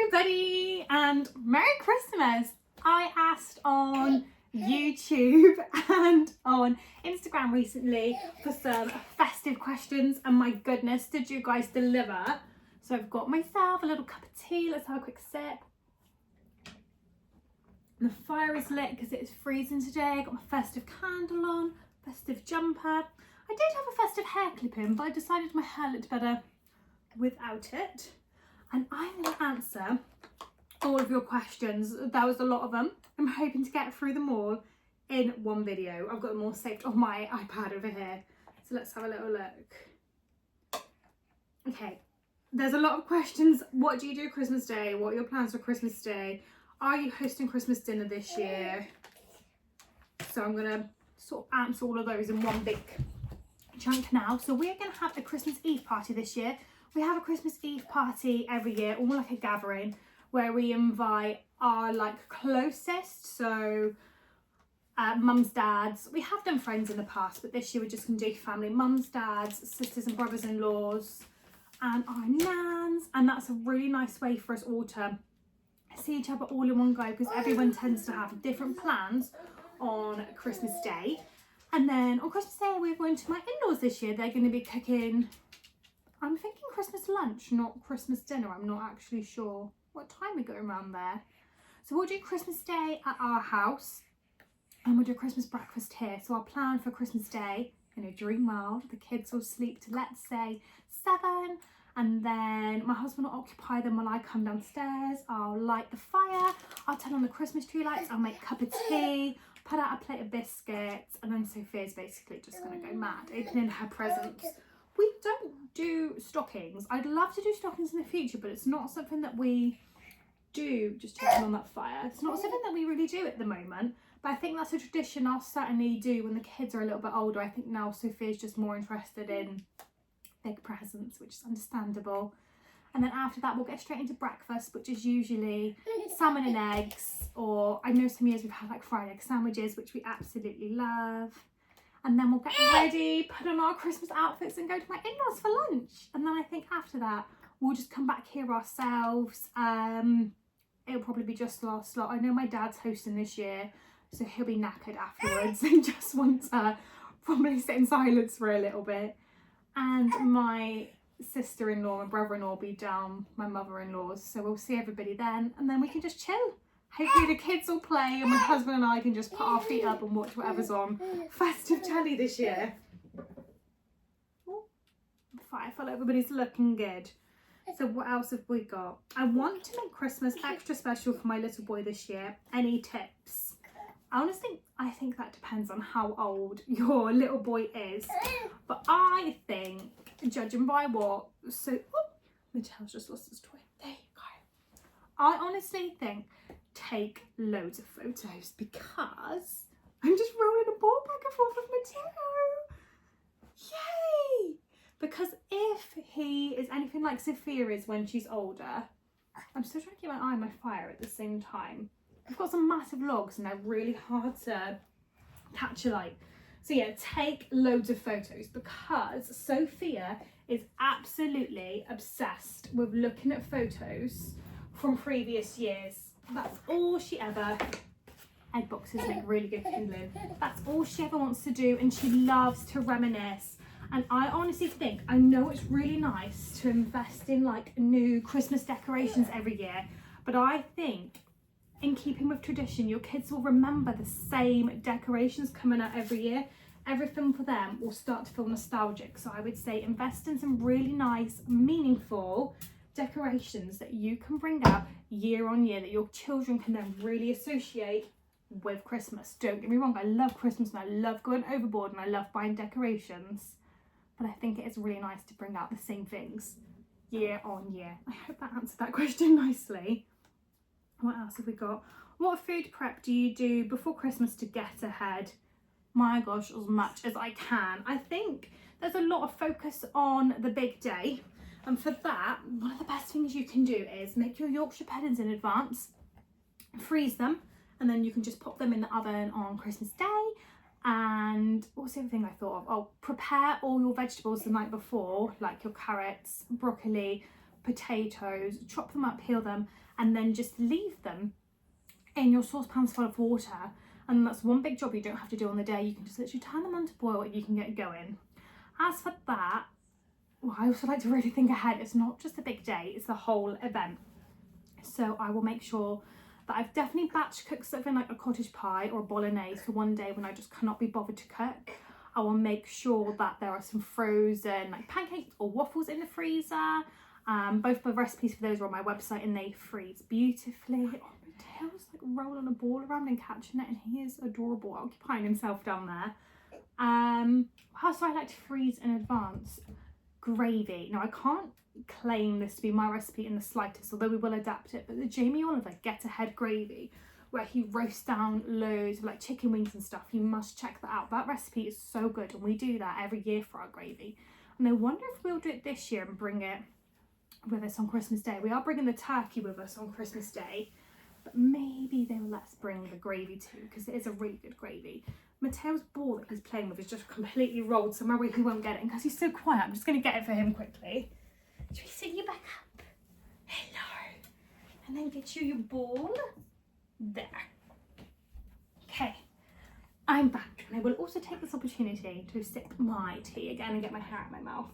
everybody and Merry Christmas. I asked on YouTube and on Instagram recently for some festive questions, and my goodness, did you guys deliver. So I've got myself a little cup of tea. Let's have a quick sip. The fire is lit because it's freezing today. I got my festive candle on, festive jumper. I did have a festive hair clip in, but I decided my hair looked better without it. And I'm going to answer all of your questions. There was a lot of them. I'm hoping to get through them all in one video. I've got them all saved on my iPad over here. So let's have a little look. Okay, there's a lot of questions. What do you do Christmas Day? What are your plans for Christmas Day? Are you hosting Christmas dinner this year? So I'm going to sort of answer all of those in one big chunk now. So we're going to have a Christmas Eve party this year. We have a Christmas Eve party every year, all like a gathering, where we invite our closest, so mums, dads. We have done friends in the past, but this year we're just going to do family, mums, dads, sisters and brothers-in-laws, and our nans. And that's a really nice way for us all to see each other all in one go, because everyone tends to have different plans on Christmas Day. And then on Christmas Day we're going to my in-laws this year. They're going to be cooking, I'm thinking Christmas lunch, not Christmas dinner. I'm not actually sure what time we're going around there. So we'll do Christmas Day at our house and we'll do Christmas breakfast here. So our plan for Christmas Day, in a dream world, the kids will sleep to, let's say, 7, and then my husband will occupy them while I come downstairs. I'll light the fire, I'll turn on the Christmas tree lights, I'll make a cup of tea, put out a plate of biscuits, and then Sophia's basically just going to go mad, opening her presents. We don't do stockings. I'd love to do stockings in the future, but it's not something that we do. Just turn on that fire. It's not something that we really do at the moment, but I think that's a tradition I'll certainly do when the kids are a little bit older. I think now Sophia's just more interested in big presents, which is understandable. And then after that, we'll get straight into breakfast, which is usually salmon and eggs, or I know some years we've had fried egg sandwiches, which we absolutely love. And then we'll get ready, put on our Christmas outfits and go to my in-laws for lunch. And then I think after that, we'll just come back here ourselves. It'll probably be just our slot. I know my dad's hosting this year, so he'll be knackered afterwards and just want to probably sit in silence for a little bit. And my sister-in-law and brother-in-law will be down, my mother-in-law's. So we'll see everybody then, and then we can just chill. Hopefully the kids will play and my husband and I can just put our feet up and watch whatever's on festive telly this year. I feel like everybody's looking good. So what else have we got? I want to make Christmas extra special for my little boy this year. Any tips? Honestly, I think that depends on how old your little boy is. But I think, judging by what, Mattel's just lost his toy. There you go. I honestly think take loads of photos, because I'm just rolling a ball back and forth with Matteo. Yay! Because if he is anything like Sophia is when she's older, I'm still trying to keep my eye on my fire at the same time. I've got some massive logs and they're really hard to catch a light. So yeah, take loads of photos, because Sophia is absolutely obsessed with looking at photos from previous years. That's all she ever, egg boxes make really good kindling. That's all she ever wants to do, and she loves to reminisce. And I honestly think, I know it's really nice to invest in new Christmas decorations every year, but I think in keeping with tradition, your kids will remember the same decorations coming out every year. Everything for them will start to feel nostalgic. So I would say invest in some really nice, meaningful decorations that you can bring out year on year, that your children can then really associate with Christmas. Don't get me wrong, I love Christmas and I love going overboard and I love buying decorations, but I think it is really nice to bring out the same things year on year. I hope that answered that question nicely. What else have we got? What food prep do you do before Christmas to get ahead? My gosh, as much as I can. I think there's a lot of focus on the big day, and for that, one of the best things you can do is make your Yorkshire puddings in advance, freeze them, and then you can just pop them in the oven on Christmas Day. And what's the other thing I thought of? Oh, prepare all your vegetables the night before, like your carrots, broccoli, potatoes, chop them up, peel them, and then just leave them in your saucepans full of water. And that's one big job you don't have to do on the day. You can just literally turn them on to boil and you can get going. As for that, well, I also like to really think ahead. It's not just a big day, it's the whole event. So I will make sure that I've definitely batch cooked something like a cottage pie or a bolognese for one day when I just cannot be bothered to cook. I will make sure that there are some frozen like pancakes or waffles in the freezer. Both the recipes for those are on my website and they freeze beautifully. Oh, Mateo's like rolling a ball around and catching it, and he is adorable, occupying himself down there. How do I like to freeze in advance? Gravy. Now I can't claim this to be my recipe in the slightest, although we will adapt it, but the Jamie Oliver Get Ahead gravy, where he roasts down loads of like chicken wings and stuff, you must check that out. That recipe is so good, and we do that every year for our gravy. And I wonder if we'll do it this year and bring it with us on Christmas Day. We are bringing the turkey with us on Christmas Day, but maybe they will let us bring the gravy too, because it is a really good gravy. Mateo's ball that he's playing with is just completely rolled somewhere where he won't get it, and because he's so quiet, I'm just going to get it for him quickly. Should we sit you back up? Hello. And then get you your ball. There. Okay. I'm back, and I will also take this opportunity to sip my tea again and get my hair out of my mouth.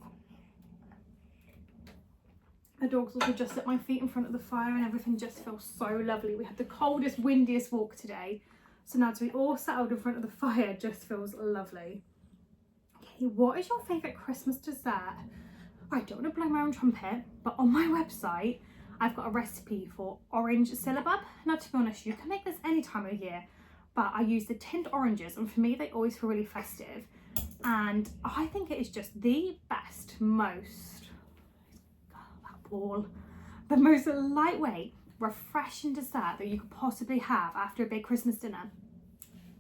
The dog's also just at my feet in front of the fire, and everything just feels so lovely. We had the coldest, windiest walk today, so now to be all settled in front of the fire just feels lovely. Okay, what is your favourite Christmas dessert? I don't want to blow my own trumpet, but on my website I've got a recipe for orange syllabub. Now, to be honest, you can make this any time of year, but I use the tinned oranges, and for me they always feel really festive, and I think it is just the best, the most lightweight, refreshing dessert that you could possibly have after a big Christmas dinner.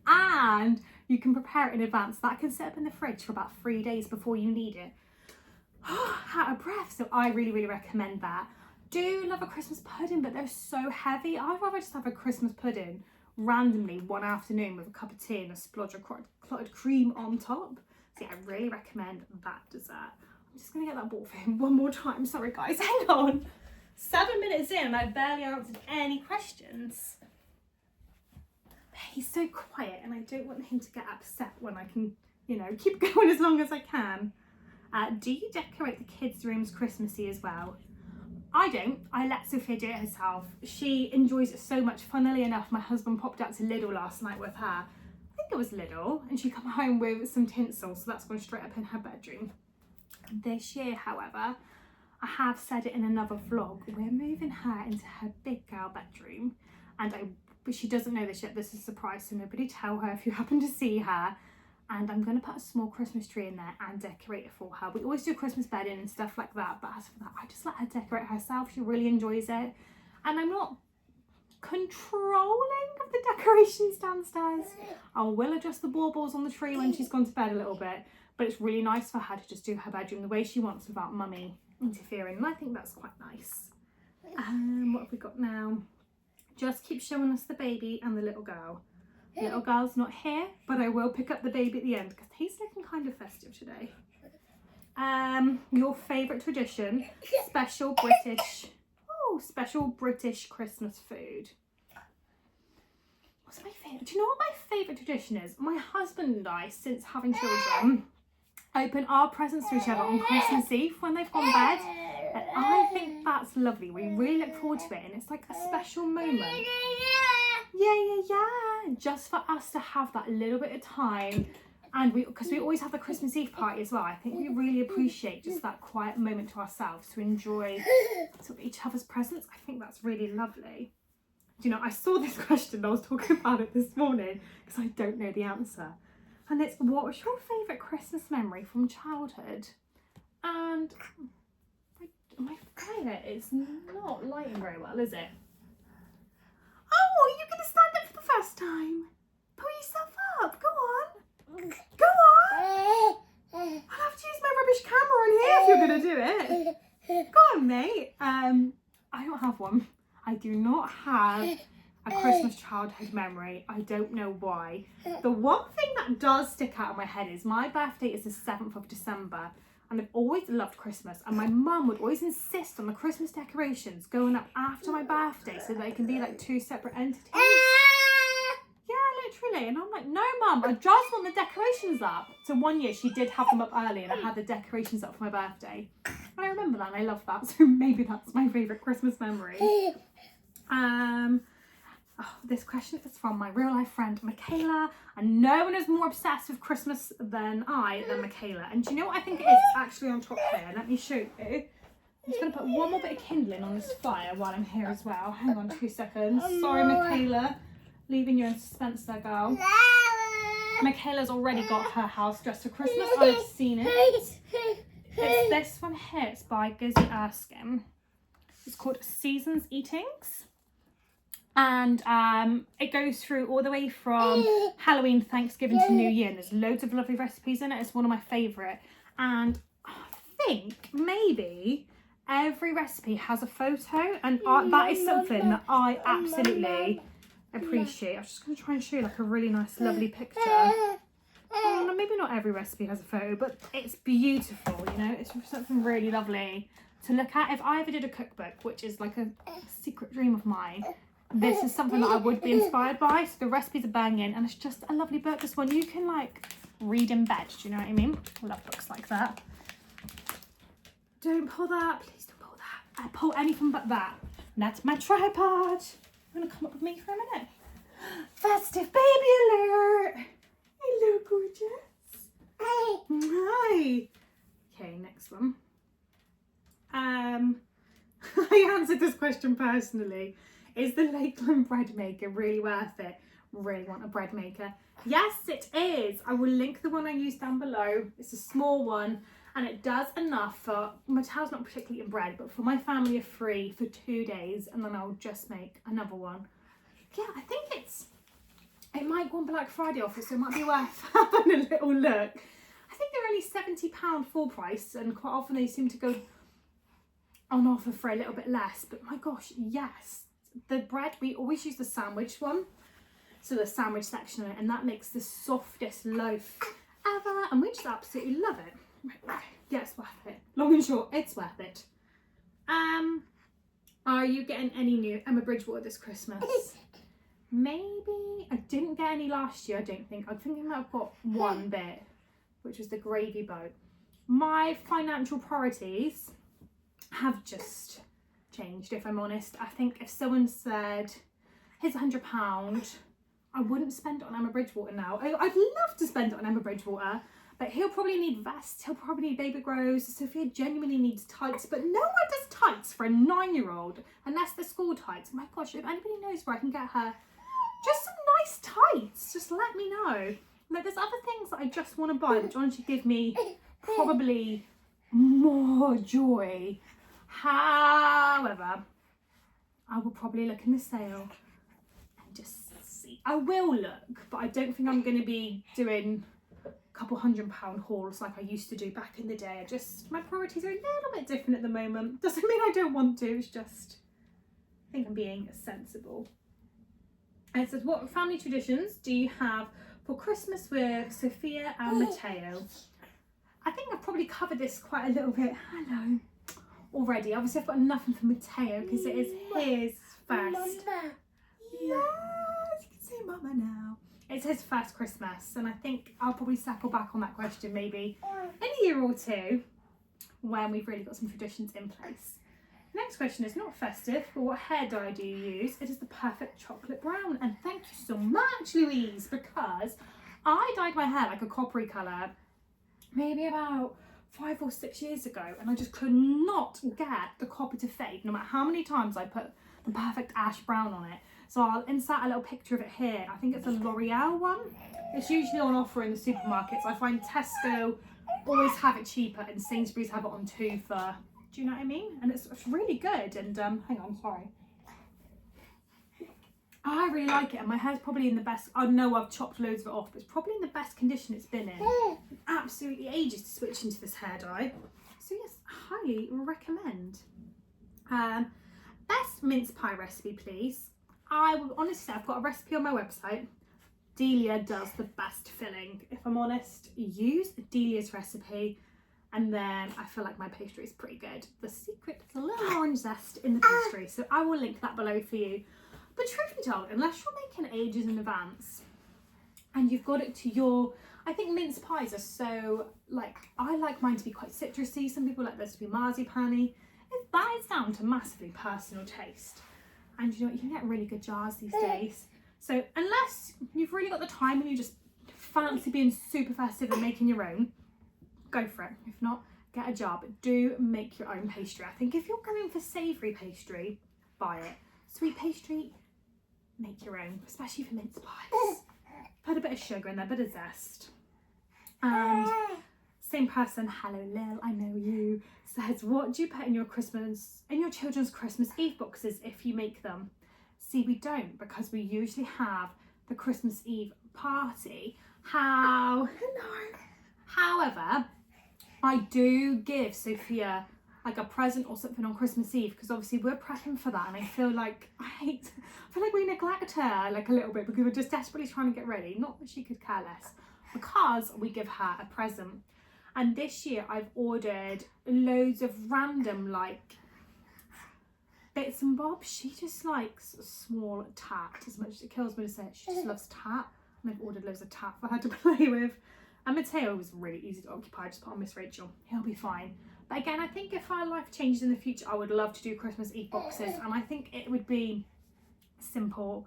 And you can prepare it in advance. That can sit up in the fridge for about 3 days before you need it. Out of breath. So I really recommend that. Do love a Christmas pudding, but they're so heavy. I'd rather just have a Christmas pudding randomly one afternoon with a cup of tea and a splodge of clotted cream on top. So yeah, I really recommend that dessert. I'm just going to get that ball for him one more time. Sorry guys, hang on. 7 minutes in and I barely answered any questions. He's so quiet and I don't want him to get upset when I can, you know, keep going as long as I can. Do you decorate the kids' rooms Christmassy as well? I don't. I let Sophia do it herself. She enjoys it so much. Funnily enough, my husband popped out to Lidl last night with her. I think it was Lidl, and she come home with some tinsel, so that's gone straight up in her bedroom. This year, however, I have said it in another vlog, we're moving her into her big girl bedroom, but she doesn't know this yet. This is a surprise, so nobody tell her if you happen to see her. And I'm going to put a small Christmas tree in there and decorate it for her. We always do Christmas bedding and stuff like that, but as for that, I just let her decorate herself. She really enjoys it, and I'm not controlling of the decorations downstairs. I will adjust the baubles on the tree when she's gone to bed a little bit, but it's really nice for her to just do her bedroom the way she wants without mummy interfering, and I think that's quite nice. What have we got now? Just keep showing us the baby and the little girl. Little girl's not here, but I will pick up the baby at the end because he's looking kind of festive today. Your favourite tradition, special British Christmas food. What's my favourite? Do you know what my favourite tradition is? My husband and I, since having children, open our presents to each other on Christmas Eve when they've gone to bed. And I think that's lovely. We really look forward to it, and it's like a special moment. Yeah. Just for us to have that little bit of time, and because we always have the Christmas Eve party as well. I think we really appreciate just that quiet moment to ourselves to enjoy sort of each other's presents. I think that's really lovely. Do you know, I saw this question, I was talking about it this morning because I don't know the answer. And it's, what was your favourite Christmas memory from childhood? And my fire is not lighting very well, is it? Oh, are you going to stand up for the first time? Pull yourself up, go on. Go on. I'll have to use my rubbish camera on here if you're going to do it. Go on, mate. I don't have one. I do not have a Christmas childhood memory. I don't know why. The one thing that does stick out of my head is my birthday is the 7th of December, and I've always loved Christmas, and my mum would always insist on the Christmas decorations going up after my birthday so they can be like two separate entities. Yeah, literally. And I'm like, no mum, I just want the decorations up. So one year she did have them up early and I had the decorations up for my birthday. And I remember that and I love that. So maybe that's my favourite Christmas memory. This question is from my real life friend Michaela, and no one is more obsessed with Christmas than Michaela. And do you know what I think it is? It's actually on top here. Let me show you. I'm just going to put one more bit of kindling on this fire while I'm here as well. Hang on 2 seconds. Sorry, Michaela. Leaving you in suspense there, girl. Michaela's already got her house dressed for Christmas. I've seen it. It's this one here. It's by Gizzy Erskine. It's called Seasons Eatings. And it goes through all the way from Halloween, Thanksgiving to New Year. And there's loads of lovely recipes in it. It's one of my favourite. And I think maybe every recipe has a photo. And that is something that I absolutely appreciate. I'm just going to try and show you like a really nice, lovely picture. Oh, maybe not every recipe has a photo, but it's beautiful, you know. It's something really lovely to look at. If I ever did a cookbook, which is like a secret dream of mine, this is something that I would be inspired by. So the recipes are banging and it's just a lovely book. This one you can like read in bed, do you know what I mean? I love books like that. Don't pull that, please don't pull that. I pull anything but that. And that's my tripod. You want to come up with me for a minute? Festive baby alert! Hello, gorgeous. Hi. Okay, next one. I answered this question personally. Is the Lakeland bread maker really worth it? Really want a bread maker? Yes, it is. I will link the one I use down below. It's a small one and it does enough for, Mattel's not particularly in bread, but for my family of 3 for 2 days, and then I'll just make another one. Yeah, I think it might go on Black Friday offer, so it might be worth having a little look. I think they're only £70 full price, and quite often they seem to go on offer for a little bit less. But my gosh, yes. The bread, we always use the sandwich one, so the sandwich section of it, and that makes the softest loaf ever, and we just absolutely love it. Right. Yeah, it's worth it. Long and short, it's worth it. Are you getting any new Emma Bridgewater this Christmas? Maybe. I didn't get any last year, I don't think. I think I might have got one bit, which was the gravy boat. My financial priorities have just changed, if I'm honest. I think if someone said, here's £100, I wouldn't spend it on Emma Bridgewater now. I'd love to spend it on Emma Bridgewater, but he'll probably need vests, he'll probably need baby grows. Sophia genuinely needs tights, but no one does tights for a 9-year-old unless they're school tights. My gosh, if anybody knows where I can get her just some nice tights, just let me know. Like, there's other things that I just want to buy, which honestly give me probably more joy. However, I will probably look in the sale and just see. I will look, but I don't think I'm going to be doing a couple £100 hauls like I used to do back in the day. My priorities are a little bit different at the moment. Doesn't mean I don't want to, it's just, I think I'm being sensible. And it says, what family traditions do you have for Christmas with Sophia and Matteo? I think I've probably covered this quite a little bit. Hello. Already. Obviously I've got nothing for Matteo because it is his first. Yes, you can say mama now. It's his first Christmas, and I think I'll probably circle back on that question maybe in a year or two when we've really got some traditions in place. Next question is not festive, but what hair dye do you use? It is the perfect chocolate brown, and thank you so much, Louise, because I dyed my hair like a coppery colour maybe about 5 or 6 years ago, and I just could not get the copper to fade no matter how many times I put the perfect ash brown on it. So I'll insert a little picture of it here. I think it's a L'Oreal one. It's usually on offer in the supermarkets. I find Tesco always have it cheaper and Sainsbury's have it on 2 for, do you know what I mean? And it's really good. And hang on, sorry. I really like it, and my hair's probably in the best, I know I've chopped loads of it off, but it's probably in the best condition it's been in. Absolutely ages to switch into this hair dye. So yes, highly recommend. Best mince pie recipe, please. I will honestly say I've got a recipe on my website. Delia does the best filling. If I'm honest, use Delia's recipe And then I feel like my pastry is pretty good. The secret is a little orange zest in the pastry, so I will link that below for you. But truth be told, unless you're making ages in advance and you've got it to your, I think mince pies are so, like, I like mine to be quite citrusy. Some people like theirs to be marzipan-y. That is down to massively personal taste. And you know what, you can get really good jars these days. So unless you've really got the time and you just fancy being super festive and making your own, go for it. If not, get a jar, but do make your own pastry. I think if you're going for savoury pastry, buy it. Sweet pastry, make your own, especially for mince pies. Put a bit of sugar in there, a bit of zest. And same person, hello Lil, I know you, says, what do you put in your children's Christmas Eve boxes if you make them? See, we don't, because we usually have the Christmas Eve party. However, I do give Sophia like a present or something on Christmas Eve, because obviously we're prepping for that, and I feel like we neglect her like a little bit because we're just desperately trying to get ready. Not that she could care less, because we give her a present. And this year I've ordered loads of random like bits and bobs. She just likes small tat as much as it kills me to say it. She just loves tat, and I've ordered loads of tat for her to play with. And Matteo was really easy to occupy, just put on Miss Rachel, he'll be fine. But again, I think if our life changes in the future, I would love to do Christmas Eve boxes, and I think it would be simple: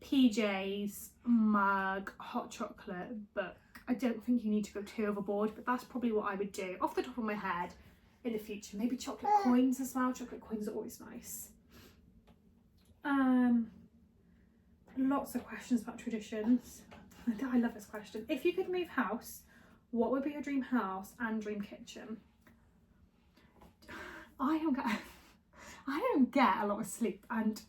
PJs, mug, hot chocolate, book. I don't think you need to go too overboard, but that's probably what I would do off the top of my head in the future. Maybe chocolate coins as well. Chocolate coins are always nice. Lots of questions about traditions. I love this question. If you could move house, what would be your dream house and dream kitchen? I don't get a lot of sleep, and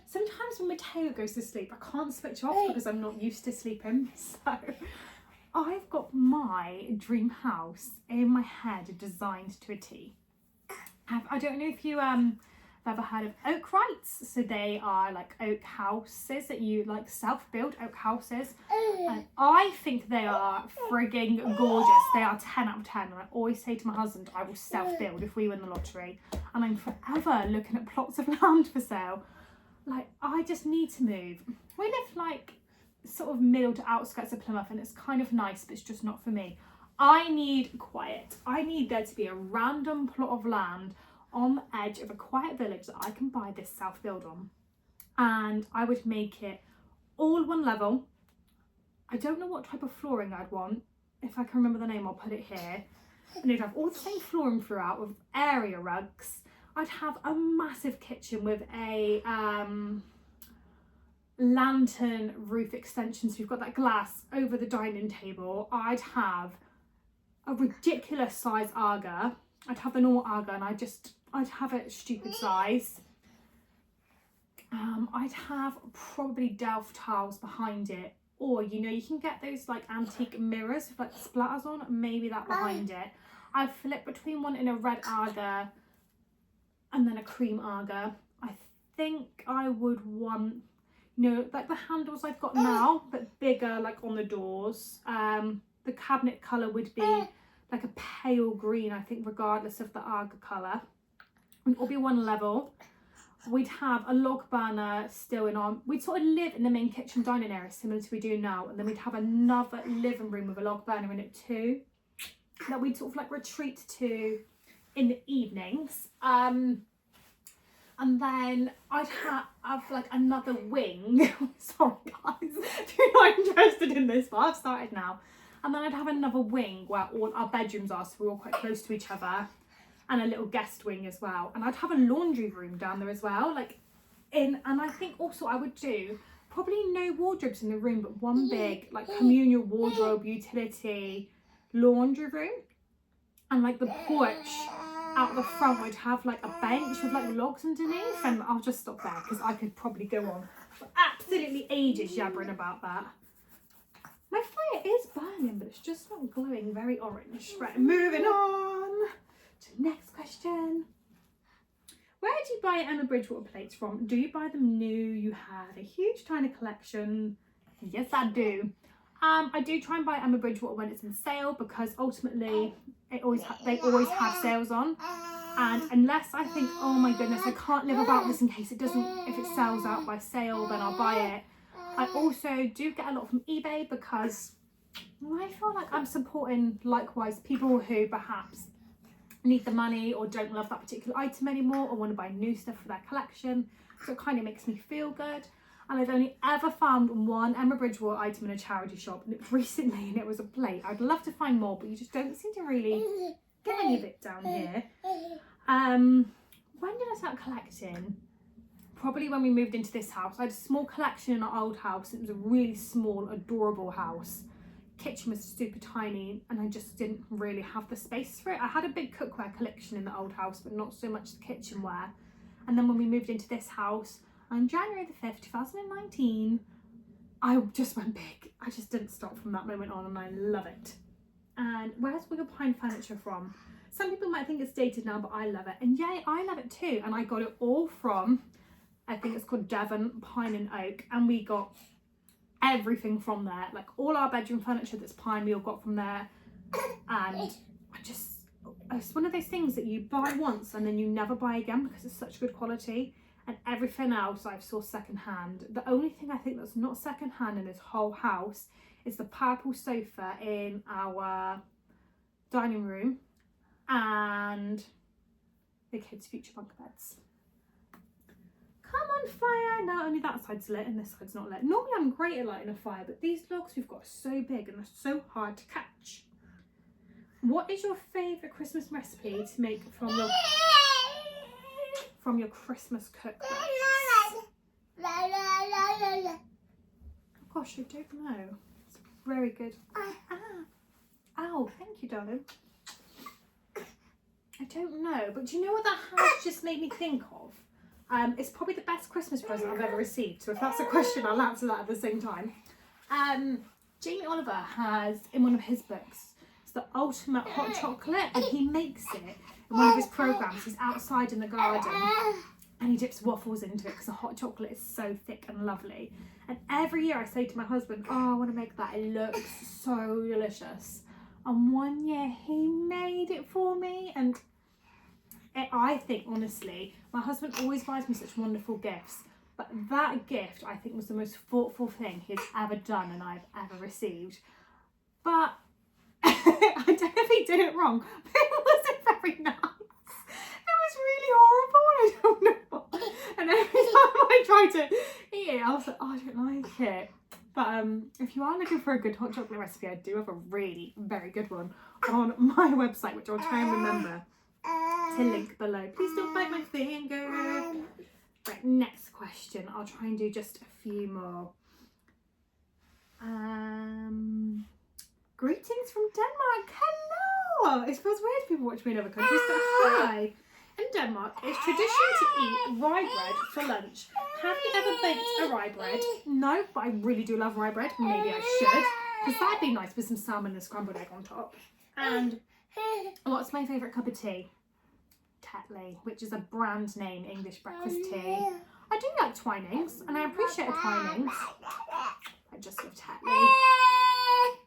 sometimes when Matteo goes to sleep, I can't switch off because I'm not used to sleeping. So I've got my dream house in my head designed to a T. I don't know if you have ever heard of oak rights. So they are like oak houses that you like self-build oak houses. And I think they are frigging gorgeous. They are 10 out of 10. And I always say to my husband, I will self-build if we win the lottery. And I'm forever looking at plots of land for sale. Like, I just need to move. We live like sort of middle to outskirts of Plymouth, and it's kind of nice, but it's just not for me. I need quiet. I need there to be a random plot of land on the edge of a quiet village that I can buy this self-build on. And I would make it all one level. I don't know what type of flooring I'd want. If I can remember the name, I'll put it here. And it'd have all the same flooring throughout with area rugs. I'd have a massive kitchen with a lantern roof extension, so you've got that glass over the dining table. I'd have a ridiculous size Aga. I'd have the normal Aga, and I'd have it stupid size. I'd have probably Delft tiles behind it, or you know, you can get those like antique mirrors with like splatters on, maybe that behind it. I'd flip between one in a red Aga and then a cream Aga. I think I would want, you know, like the handles I've got now, but bigger, like on the doors. The cabinet colour would be like a pale green, I think, regardless of the Aga colour. It will be one level. We'd have a log burner still in our, we'd sort of live in the main kitchen dining area similar to we do now, and then we'd have another living room with a log burner in it too, that we'd sort of like retreat to in the evenings. And then I'd have like another wing. Sorry guys, if you're not interested in this, but I've started now. And then I'd have another wing where all our bedrooms are, so we're all quite close to each other, and a little guest wing as well. And I'd have a laundry room down there as well, and I think also I would do probably no wardrobes in the room, but one big like communal wardrobe utility laundry room. And like the porch out the front would have like a bench with like logs underneath, and I'll just stop there because I could probably go on for absolutely ages yabbering about that. My fire is burning, but it's just not glowing very orange. Right, moving on to the next question. Where do you buy Emma Bridgewater plates from? Do you buy them new? You have a huge tiny collection. Yes, I do. I do try and buy Emma Bridgewater when it's in sale, because ultimately they always have sales on. And unless I think, oh my goodness, I can't live without this in case if it sells out by sale, then I'll buy it. I also do get a lot from eBay, because I feel like I'm supporting likewise people who perhaps need the money or don't love that particular item anymore or want to buy new stuff for their collection. So it kind of makes me feel good. And I've only ever found one Emma Bridgewater item in a charity shop, and it was recently, and it was a plate. I'd love to find more, but you just don't seem to really get any of it down here. When did I start collecting? Probably when we moved into this house. I had a small collection in our old house. It was a really small, adorable house. Kitchen was super tiny, and I just didn't really have the space for it. I had a big cookware collection in the old house, but not so much the kitchenware. And then when we moved into this house on January the 5th, 2019, I just went big. I just didn't stop from that moment on, and I love it. And where's Wigan Pine furniture from? Some people might think it's dated now, but I love it. And yay, I love it too. And I got it all from, I think it's called Devon Pine and Oak, and we got everything from there. Like all our bedroom furniture that's pine, we all got from there. And it's one of those things that you buy once and then you never buy again, because it's such good quality. And everything else I've saw secondhand. The only thing I think that's not secondhand in this whole house is the purple sofa in our dining room and the kids' future bunk beds. Come on, fire! Now only that side's lit and this side's not lit. Normally I'm great at lighting a fire, but these logs we've got are so big and they're so hard to catch. What is your favourite Christmas recipe to make from your Christmas cookbooks? Oh gosh, I don't know. It's very good. Ow, thank you, darling. I don't know, but do you know what that house just made me think of? It's probably the best Christmas present I've ever received. So if that's a question, I'll answer that at the same time. Jamie Oliver has, in one of his books, it's the ultimate hot chocolate, and he makes it in one of his programs. He's outside in the garden and he dips waffles into it because the hot chocolate is so thick and lovely. And every year I say to my husband, oh, I want to make that. It looks so delicious. And one year he made it for me, and I think, honestly, my husband always buys me such wonderful gifts, but that gift I think was the most thoughtful thing he's ever done and I've ever received. But I don't know if he did it wrong, but it wasn't very nice. It was really horrible. I don't know. And every time I tried to eat it, I was like, oh, I don't like it. But if you are looking for a good hot chocolate recipe, I do have a really very good one on my website, which I'll try and remember to link below. Please don't bite my finger. Right, next question. I'll try and do just a few more. Greetings from Denmark. Hello. It feels weird if people watch me in other countries, but hi. In Denmark, it's tradition to eat rye bread for lunch. Have you ever baked a rye bread? No, but I really do love rye bread. Maybe I should, because that'd be nice with some salmon and scrambled egg on top. And what's my favourite cup of tea? Tetley, which is a brand name English breakfast tea. I do like Twinings, and I appreciate a Twinings. I just love Tetley.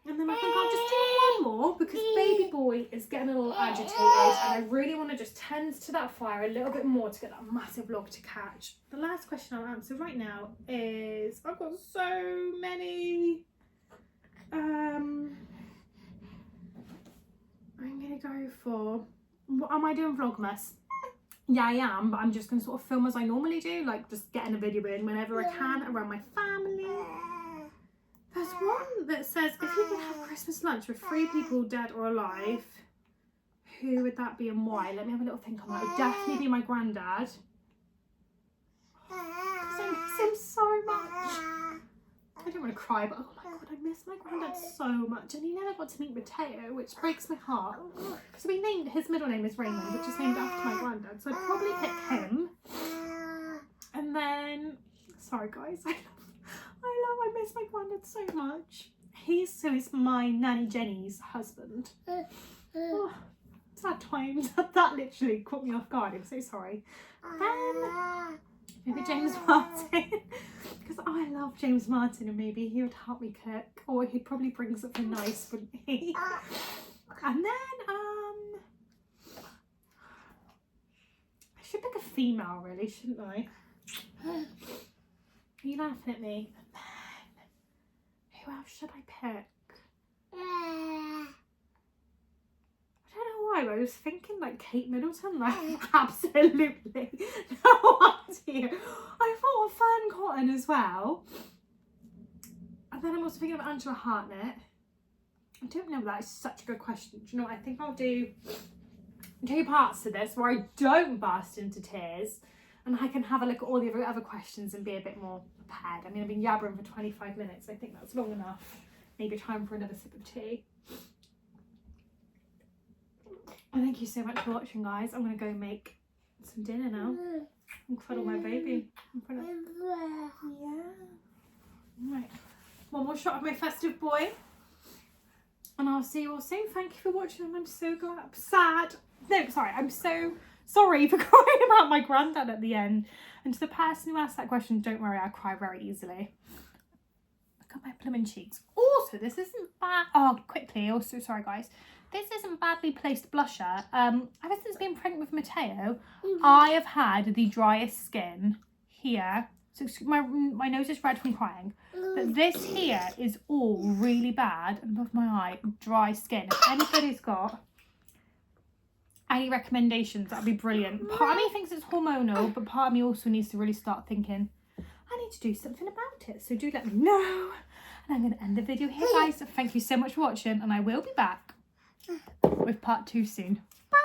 And then I think I'll just do one more, because baby boy is getting a little agitated, and I really want to just tend to that fire a little bit more to get that massive log to catch. The last question I'll answer right now is, I've got so many. I'm going to go for, what am I doing, Vlogmas? Yeah, I am, but I'm just going to sort of film as I normally do, like just getting a video in whenever I can around my family. There's one that says, if you could have Christmas lunch with 3 people dead or alive, who would that be and why? Let me have a little think on that. It would definitely be my granddad. Because I miss him so much. I don't want to cry, but oh my god, I miss my granddad so much. And he never got to meet Mateo, which breaks my heart. So we named, his middle name is Raymond, which is named after my granddad. So I'd probably pick him. And then, sorry guys, I miss my granddad so much. He's my Nanny Jenny's husband. Oh, sad times. That literally caught me off guard. I'm so sorry. Then maybe James Martin, because I love James Martin, and maybe he would help me cook, or he'd probably bring something nice, wouldn't he? And then I should pick a female, really, shouldn't I? Are you laughing at me? And then who else should I pick? I don't know why, but I was thinking like Kate Middleton, like absolutely no idea. I thought of Fern Cotton as well. And then I'm also thinking of Angela Hartnett. I don't know, that is such a good question. Do you know what? I think I'll do 2 parts to this where I don't burst into tears, and I can have a look at all the other questions and be a bit more prepared. I mean, I've been yabbering for 25 minutes. I think that's long enough. Maybe time for another sip of tea. And thank you so much for watching, guys. I'm going to go make some dinner now and cuddle my baby. Yeah. Right. One more shot of my festive boy. And I'll see you all soon. Thank you for watching. And I'm so glad. I'm sad. No, sorry. I'm so sorry for crying about my granddad at the end. And to the person who asked that question, don't worry, I cry very easily. Look at my blooming cheeks. Also, this isn't bad. Oh, quickly. Also, sorry, guys. This isn't badly placed blusher. Ever since being pregnant with Matteo, I have had the driest skin here. So my nose is red from crying. But this here is all really bad. And above my eye, dry skin. If anybody's got any recommendations, that'd be brilliant. Part of me thinks it's hormonal, but part of me also needs to really start thinking, I need to do something about it. So do let me know. And I'm going to end the video here, guys. Thank you so much for watching, and I will be back with part 2 soon. Bye.